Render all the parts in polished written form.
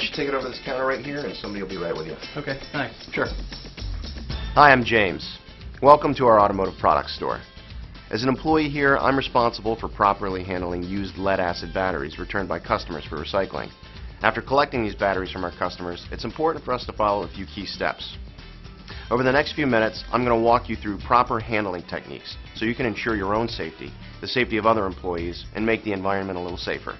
don't you take it over this counter right here, and somebody will be right with you. Okay, thanks. Sure. Hi, I'm James. Welcome to our automotive products store. As an employee here, I'm responsible for properly handling used lead-acid batteries returned by customers for recycling. After collecting these batteries from our customers, it's important for us to follow a few key steps. Over the next few minutes, I'm going to walk you through proper handling techniques so you can ensure your own safety, the safety of other employees, and make the environment a little safer.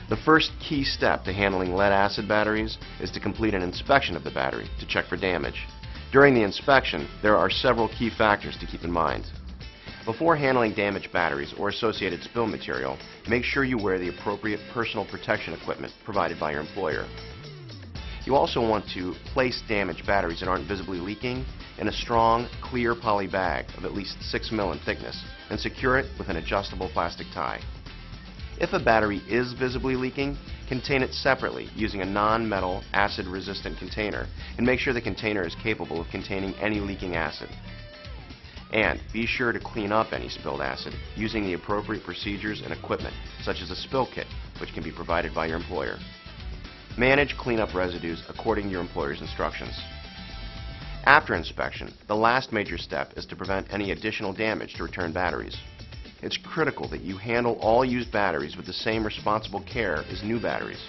The first key step to handling lead-acid batteries is to complete an inspection of the battery to check for damage. During the inspection, there are several key factors to keep in mind. Before handling damaged batteries or associated spill material, make sure you wear the appropriate personal protection equipment provided by your employer. You also want to place damaged batteries that aren't visibly leaking in a strong, clear poly bag of at least 6 mm in thickness and secure it with an adjustable plastic tie. If a battery is visibly leaking, contain it separately using a non-metal acid-resistant container and make sure the container is capable of containing any leaking acid. And be sure to clean up any spilled acid using the appropriate procedures and equipment, such as a spill kit, which can be provided by your employer. Manage cleanup residues according to your employer's instructions. After inspection, the last major step is to prevent any additional damage to return batteries. It's critical that you handle all used batteries with the same responsible care as new batteries.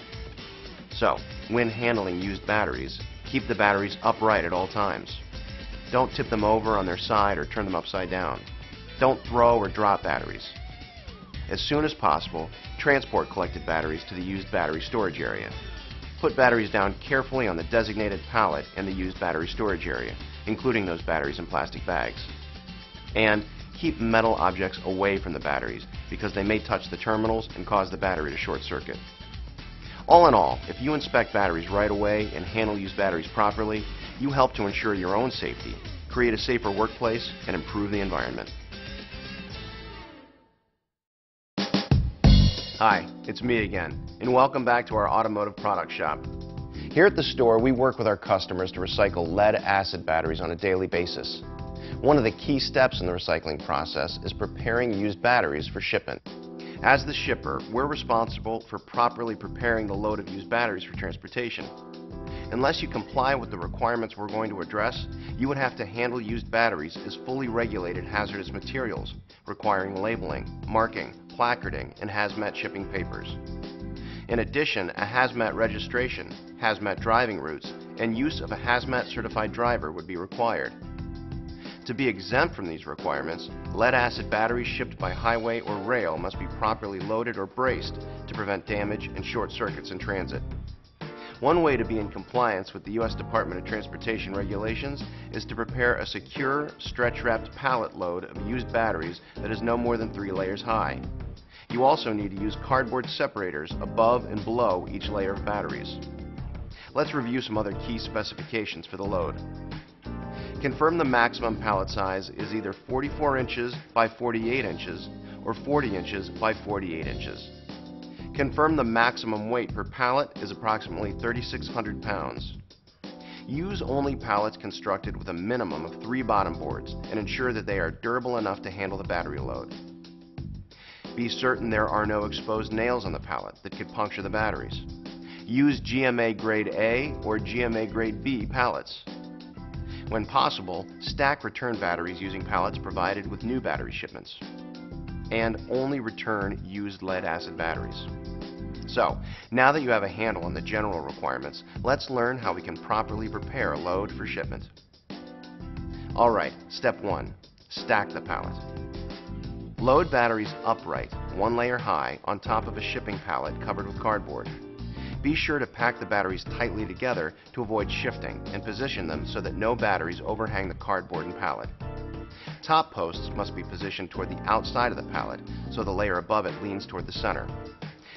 So, when handling used batteries, keep the batteries upright at all times. Don't tip them over on their side or turn them upside down. Don't throw or drop batteries. As soon as possible, transport collected batteries to the used battery storage area. Put batteries down carefully on the designated pallet in the used battery storage area, including those batteries in plastic bags. And keep metal objects away from the batteries because they may touch the terminals and cause the battery to short circuit. All in all, if you inspect batteries right away and handle used batteries properly, you help to ensure your own safety, create a safer workplace, and improve the environment. Hi, it's me again, and welcome back to our automotive product shop. Here at the store, we work with our customers to recycle lead-acid batteries on a daily basis. One of the key steps in the recycling process is preparing used batteries for shipment. As the shipper, we're responsible for properly preparing the load of used batteries for transportation. Unless you comply with the requirements we're going to address, you would have to handle used batteries as fully regulated hazardous materials, requiring labeling, marking, placarding, and hazmat shipping papers. In addition, a hazmat registration, hazmat driving routes, and use of a hazmat certified driver would be required. To be exempt from these requirements, lead-acid batteries shipped by highway or rail must be properly loaded or braced to prevent damage and short circuits in transit. One way to be in compliance with the U.S. Department of Transportation regulations is to prepare a secure, stretch-wrapped pallet load of used batteries that is no more than 3 layers high. You also need to use cardboard separators above and below each layer of batteries. Let's review some other key specifications for the load. Confirm the maximum pallet size is either 44 inches by 48 inches or 40 inches by 48 inches. Confirm the maximum weight per pallet is approximately 3,600 pounds. Use only pallets constructed with a minimum of 3 bottom boards and ensure that they are durable enough to handle the battery load. Be certain there are no exposed nails on the pallet that could puncture the batteries. Use GMA Grade A or GMA Grade B pallets. When possible, stack return batteries using pallets provided with new battery shipments. And only return used lead-acid batteries. So, now that you have a handle on the general requirements, let's learn how we can properly prepare a load for shipment. Alright, step 1. Stack the pallet. Load batteries upright, 1 layer high, on top of a shipping pallet covered with cardboard. Be sure to pack the batteries tightly together to avoid shifting and position them so that no batteries overhang the cardboard and pallet. Top posts must be positioned toward the outside of the pallet so the layer above it leans toward the center.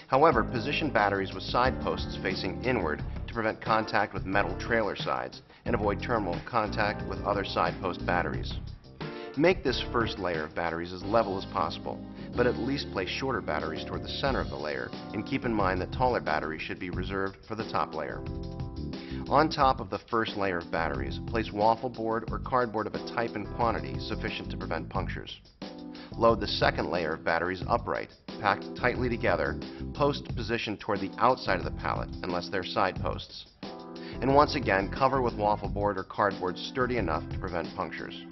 However, position batteries with side posts facing inward to prevent contact with metal trailer sides and avoid terminal contact with other side post batteries. Make this first layer of batteries as level as possible, but at least place shorter batteries toward the center of the layer, and keep in mind that taller batteries should be reserved for the top layer. On top of the first layer of batteries, place waffle board or cardboard of a type and quantity sufficient to prevent punctures. Load the second layer of batteries upright, packed tightly together, posts positioned toward the outside of the pallet unless they're side posts. And once again, cover with waffle board or cardboard sturdy enough to prevent punctures.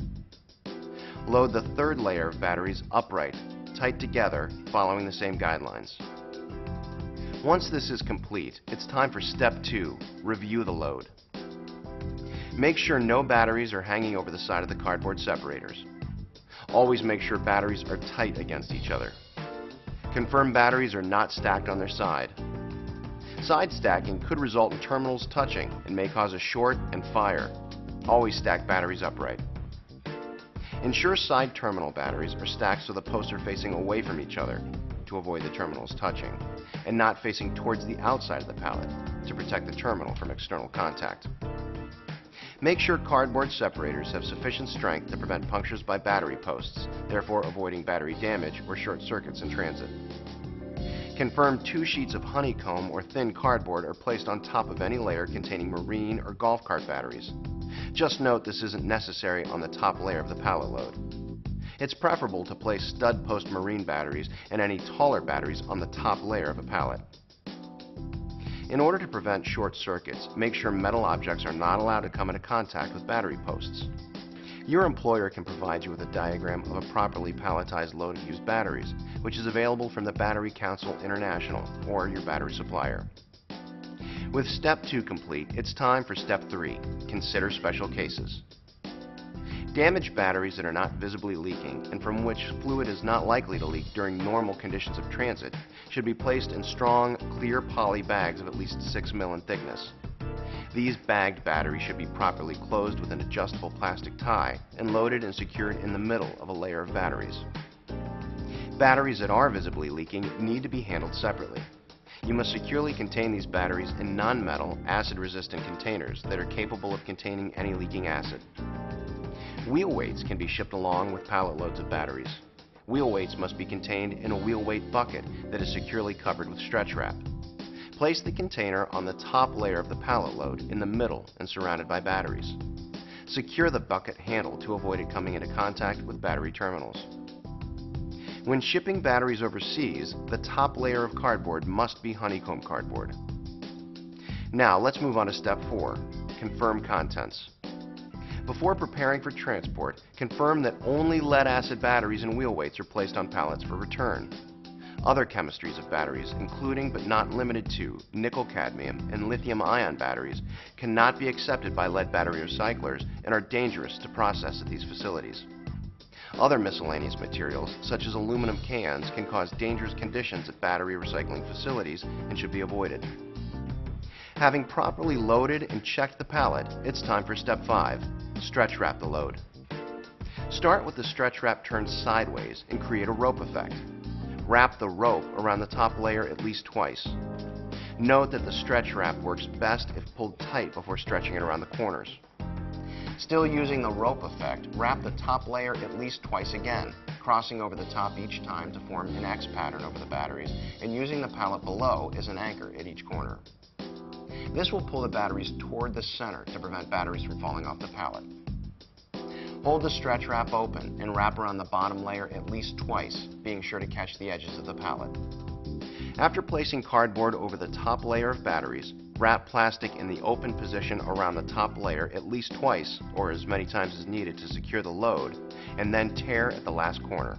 Load the third layer of batteries upright, tight together, following the same guidelines. Once this is complete, it's time for step 2, review the load. Make sure no batteries are hanging over the side of the cardboard separators. Always make sure batteries are tight against each other. Confirm batteries are not stacked on their side. Side stacking could result in terminals touching and may cause a short and fire. Always stack batteries upright. Ensure side terminal batteries are stacked so the posts are facing away from each other to avoid the terminals touching, and not facing towards the outside of the pallet to protect the terminal from external contact. Make sure cardboard separators have sufficient strength to prevent punctures by battery posts, therefore avoiding battery damage or short circuits in transit. Confirm 2 sheets of honeycomb or thin cardboard are placed on top of any layer containing marine or golf cart batteries. Just note this isn't necessary on the top layer of the pallet load. It's preferable to place stud post marine batteries and any taller batteries on the top layer of a pallet. In order to prevent short circuits, make sure metal objects are not allowed to come into contact with battery posts. Your employer can provide you with a diagram of a properly palletized load of used batteries, which is available from the Battery Council International or your battery supplier. With step 2 complete, it's time for step 3, consider special cases. Damaged batteries that are not visibly leaking and from which fluid is not likely to leak during normal conditions of transit should be placed in strong, clear poly bags of at least 6 mm in thickness. These bagged batteries should be properly closed with an adjustable plastic tie and loaded and secured in the middle of a layer of batteries. Batteries that are visibly leaking need to be handled separately. You must securely contain these batteries in non-metal, acid-resistant containers that are capable of containing any leaking acid. Wheel weights can be shipped along with pallet loads of batteries. Wheel weights must be contained in a wheel weight bucket that is securely covered with stretch wrap. Place the container on the top layer of the pallet load in the middle and surrounded by batteries. Secure the bucket handle to avoid it coming into contact with battery terminals. When shipping batteries overseas, the top layer of cardboard must be honeycomb cardboard. Now let's move on to step 4, confirm contents. Before preparing for transport, confirm that only lead-acid batteries and wheel weights are placed on pallets for return. Other chemistries of batteries, including but not limited to nickel-cadmium and lithium-ion batteries, cannot be accepted by lead battery recyclers and are dangerous to process at these facilities. Other miscellaneous materials, such as aluminum cans, can cause dangerous conditions at battery recycling facilities and should be avoided. Having properly loaded and checked the pallet, it's time for step 5, stretch wrap the load. Start with the stretch wrap turned sideways and create a rope effect. Wrap the rope around the top layer at least twice. Note that the stretch wrap works best if pulled tight before stretching it around the corners. Still using the rope effect, wrap the top layer at least twice again, crossing over the top each time to form an X pattern over the batteries and using the pallet below as an anchor at each corner. This will pull the batteries toward the center to prevent batteries from falling off the pallet. Hold the stretch wrap open and wrap around the bottom layer at least twice, being sure to catch the edges of the pallet. After placing cardboard over the top layer of batteries, wrap plastic in the open position around the top layer at least twice, or as many times as needed to secure the load, and then tear at the last corner.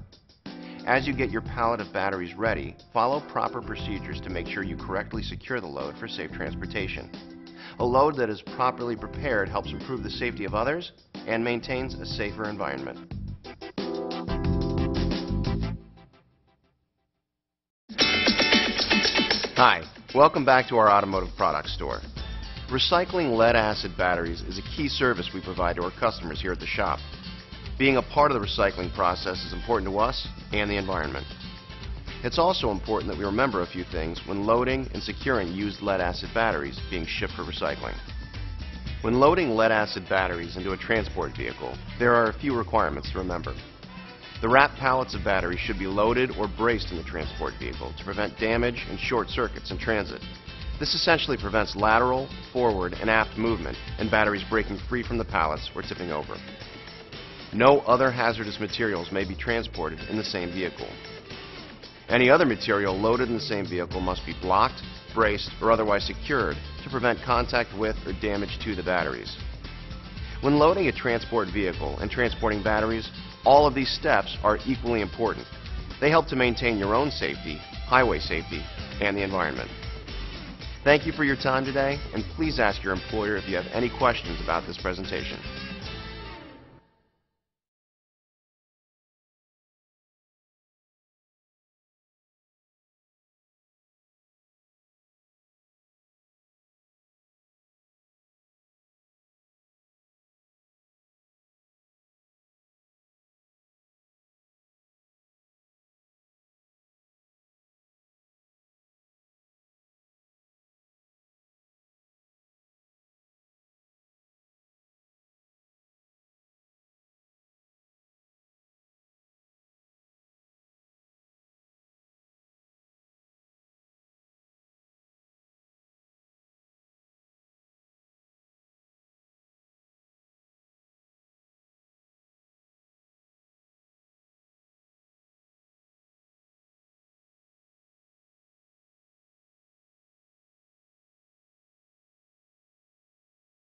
As you get your pallet of batteries ready, follow proper procedures to make sure you correctly secure the load for safe transportation. A load that is properly prepared helps improve the safety of others and maintains a safer environment. Hi, welcome back to our automotive products store. Recycling lead-acid batteries is a key service we provide to our customers here at the shop. Being a part of the recycling process is important to us and the environment. It's also important that we remember a few things when loading and securing used lead-acid batteries being shipped for recycling. When loading lead-acid batteries into a transport vehicle, there are a few requirements to remember. The wrapped pallets of batteries should be loaded or braced in the transport vehicle to prevent damage and short circuits in transit. This essentially prevents lateral, forward, and aft movement and batteries breaking free from the pallets or tipping over. No other hazardous materials may be transported in the same vehicle. Any other material loaded in the same vehicle must be blocked, braced, or otherwise secured to prevent contact with or damage to the batteries. When loading a transport vehicle and transporting batteries, all of these steps are equally important. They help to maintain your own safety, highway safety, and the environment. Thank you for your time today, and please ask your employer if you have any questions about this presentation.